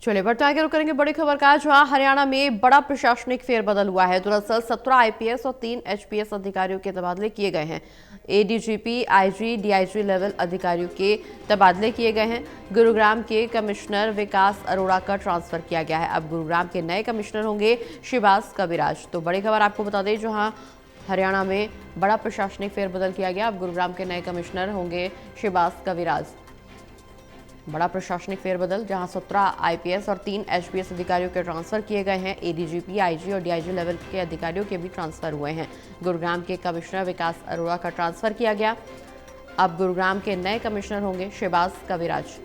चलिए बढ़ते आगे रुक करेंगे बड़ी खबर का, जहां हरियाणा में बड़ा प्रशासनिक फेरबदल हुआ है। दरअसल 17 आईपीएस और 3 एचपीएस अधिकारियों के तबादले किए गए हैं। एडीजीपी, आईजी, डीआईजी लेवल अधिकारियों के तबादले किए गए हैं। गुरुग्राम के कमिश्नर विकास अरोड़ा का ट्रांसफर किया गया है। अब गुरुग्राम के नए कमिश्नर होंगे शिबाज कविराज। तो बड़ी खबर आपको बता दें, जहां हरियाणा में बड़ा प्रशासनिक फेरबदल किया गया। अब गुरुग्राम के नए कमिश्नर होंगे शिबाज कविराज। बड़ा प्रशासनिक फेरबदल, जहां 17 आईपीएस और 3 एचपीएस अधिकारियों के ट्रांसफर किए गए हैं। एडीजीपी, आईजी और डीआईजी लेवल के अधिकारियों के भी ट्रांसफर हुए हैं। गुरुग्राम के कमिश्नर विकास अरोड़ा का ट्रांसफर किया गया। अब गुरुग्राम के नए कमिश्नर होंगे शिबाज कविराज।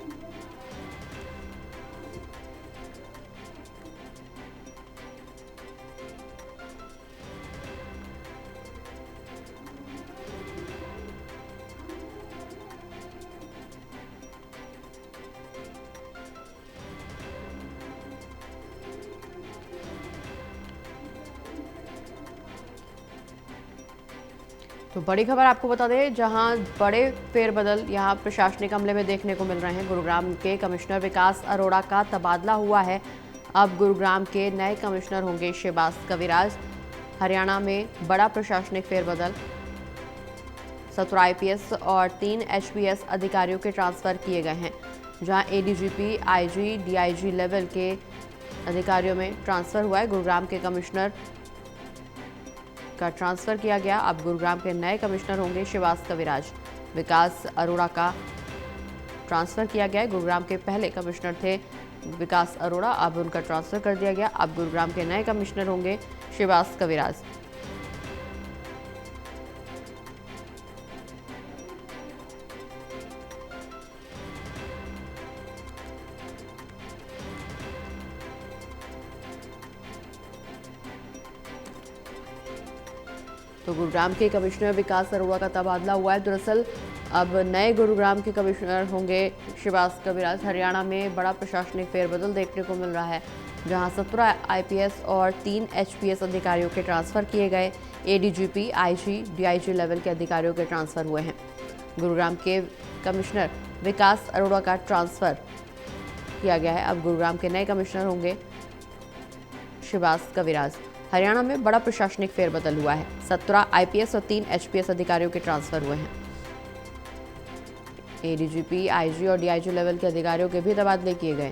तो बड़ी खबर आपको बता दें, जहां बड़े फेरबदल यहां प्रशासनिक अमले में देखने को मिल रहे हैं। गुरुग्राम के कमिश्नर विकास अरोड़ा का तबादला हुआ है। अब गुरुग्राम के नए कमिश्नर होंगे शिबाज कविराज। हरियाणा में बड़ा प्रशासनिक फेरबदल, 17 आईपीएस और 3 एचपीएस अधिकारियों के ट्रांसफर किए गए हैं। जहां एडीजीपी, आईजी, डीआईजी लेवल के अधिकारियों में ट्रांसफर हुआ है। गुरुग्राम के कमिश्नर का ट्रांसफर किया गया। अब गुरुग्राम के नए कमिश्नर होंगे शिबाज कविराज। विकास अरोड़ा का ट्रांसफर किया गया है। गुरुग्राम के पहले कमिश्नर थे विकास अरोड़ा, अब उनका ट्रांसफर कर दिया गया। अब गुरुग्राम के नए कमिश्नर होंगे शिबाज कविराज। तो गुरुग्राम के कमिश्नर विकास अरोड़ा का तबादला हुआ है। दरअसल अब नए गुरुग्राम के कमिश्नर होंगे शिबाज कविराज। हरियाणा में बड़ा प्रशासनिक फेरबदल देखने को मिल रहा है, जहां 17 आईपीएस और 3 एचपीएस अधिकारियों के ट्रांसफर किए गए। एडीजीपी, आईजी, डीआईजी लेवल के अधिकारियों के ट्रांसफर हुए हैं। गुरुग्राम के कमिश्नर विकास अरोड़ा का ट्रांसफर किया गया है। अब गुरुग्राम के नए कमिश्नर होंगे शिबाज कविराज। हरियाणा में बड़ा प्रशासनिक फेरबदल हुआ है। 17 आईपीएस और 3 एचपीएस अधिकारियों के ट्रांसफर हुए हैं। एडीजीपी, आईजी और डीआईजी लेवल के अधिकारियों के भी तबादले किए गए।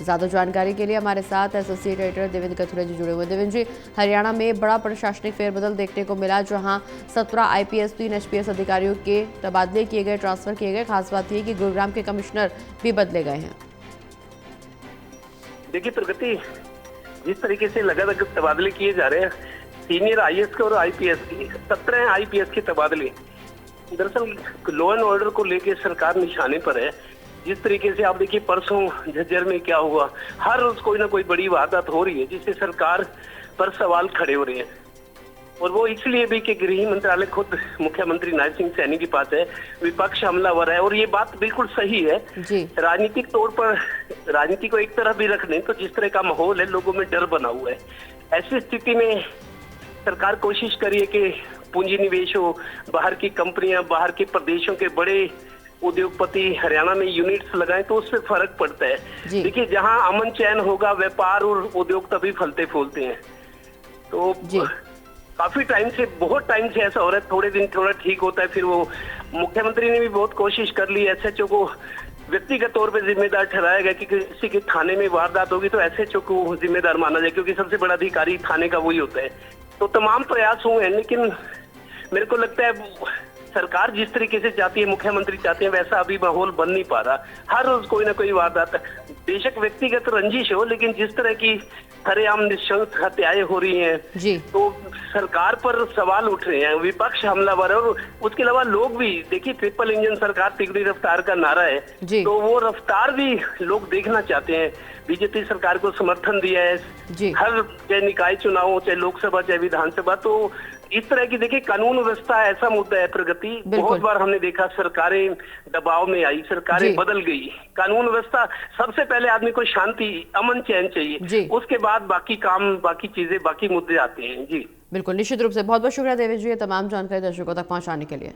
ज्यादा जानकारी के लिए हमारे साथ एसोसिएट एडिटर देवेंद्र कथुरे जी जुड़े हुए। देवेंद्र जी, हरियाणा में बड़ा प्रशासनिक फेरबदल देखने को मिला, जहां 17 आईपीएस, 3 एचपीएस अधिकारियों के तबादले किए गए, ट्रांसफर किए गए। खास बात यह कि गुरुग्राम के कमिश्नर भी बदले गए हैं। देखिए प्रगति, जिस तरीके से लगातार तबादले किए जा रहे हैं सीनियर आईएएस के और आईपीएस की, 17 आईपीएस के तबादले, दरअसल लॉ एंड ऑर्डर को लेकर सरकार निशाने पर है। जिस तरीके से आप देखिए परसों झज्जर में क्या हुआ, हर रोज कोई ना कोई बड़ी वारदात हो रही है जिससे सरकार पर सवाल खड़े हो रहे हैं। और वो इसलिए भी कि गृह मंत्रालय खुद मुख्यमंत्री नायब सिंह सैनी के पास है, विपक्ष हमलावर है। और ये बात बिल्कुल सही है जी। राजनीतिक तौर पर राजनीति को एक तरफ भी रख दें तो जिस तरह का माहौल है, लोगों में डर बना हुआ है। ऐसी स्थिति में सरकार कोशिश करिए कि पूंजी निवेश हो, बाहर की कंपनियां, बाहर के प्रदेशों के बड़े उद्योगपति हरियाणा में यूनिट्स लगाएं तो उससे फर्क पड़ता है। देखिए, जहां अमन चैन होगा, व्यापार और उद्योग तभी फलते फूलते हैं। तो काफी टाइम से, बहुत टाइम से ऐसा हो रहा है। थोड़े दिन थोड़ा ठीक होता है, फिर वो मुख्यमंत्री ने भी बहुत कोशिश कर ली एसएचओ को व्यक्तिगत तौर पे जिम्मेदार ठहराया गया कि किसी के थाने में वारदात होगी तो एसएचओ को जिम्मेदार माना जाए, क्योंकि सबसे बड़ा अधिकारी थाने का वही होता है। तो तमाम प्रयास हुए हैं, लेकिन मेरे को लगता है सरकार जिस तरीके से चाहती है, मुख्यमंत्री चाहते हैं, वैसा अभी माहौल बन नहीं पा रहा। हर रोज कोई ना कोई वारदात, बेशक व्यक्तिगत रंजिश हो, लेकिन जिस तरह की सरेआम निशंस हत्याएं हो रही हैं जी, तो सरकार पर सवाल उठ रहे हैं, विपक्ष हमलावर है। और उसके अलावा लोग भी देखिए, ट्रिपल इंजन सरकार, तिगड़ी रफ्तार का नारा है, तो वो रफ्तार भी लोग देखना चाहते हैं। बीजेपी सरकार को समर्थन दिया है हर, चाहे निकाय चुनाव हो, चाहे लोकसभा, चाहे विधानसभा। तो इस तरह की देखिए, कानून व्यवस्था ऐसा मुद्दा है प्रगति, बहुत बार हमने देखा सरकारें दबाव में आई, सरकारें बदल गई। कानून व्यवस्था, सबसे पहले आदमी को शांति, अमन चैन चाहिए, उसके बाद बाकी काम, बाकी चीजें, बाकी मुद्दे आते हैं। जी बिल्कुल, निश्चित रूप से। बहुत बहुत शुक्रिया देवेश जी, ये तमाम जानकारी दर्शकों तक पहुंचाने के लिए।